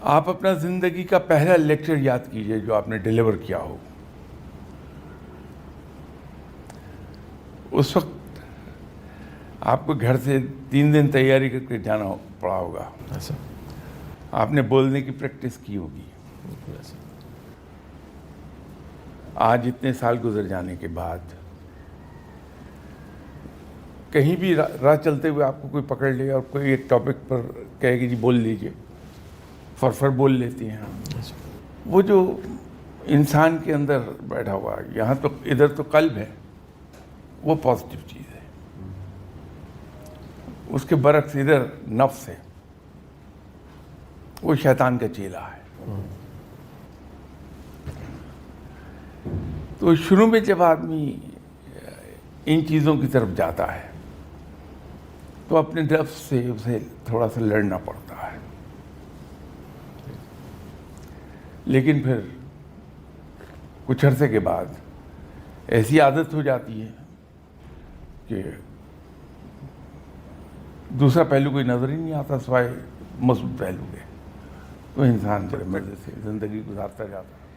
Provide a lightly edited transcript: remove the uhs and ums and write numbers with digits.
آپ اپنا زندگی کا پہلا لیکچر یاد کیجئے جو آپ نے ڈیلیور کیا ہو. اس وقت آپ کو گھر سے 3 دن تیاری کر کے جانا پڑا ہوگا. ایسا آپ نے بولنے کی پریکٹس کی ہوگی. آج اتنے سال گزر جانے کے بعد کہیں بھی راہ چلتے ہوئے آپ کو کوئی پکڑ لے اور کوئی ایک ٹاپک پر کہے کہ جی بول لیجئے، فر بول لیتے ہیں. وہ جو انسان کے اندر بیٹھا ہوا یہاں تو ادھر تو قلب ہے، وہ پازیٹیو چیز ہے. اس کے برعکس ادھر نفس ہے، وہ شیطان کا چیلا ہے. تو شروع میں جب آدمی ان چیزوں کی طرف جاتا ہے تو اپنے نفس سے اسے تھوڑا سا لڑنا پڑتا ہے. لیکن پھر کچھ عرصے کے بعد ایسی عادت ہو جاتی ہے کہ دوسرا پہلو کوئی نظر ہی نہیں آتا سوائے مثبت پہلو کے. تو انسان بڑے مزے سے زندگی گزارتا جاتا ہے.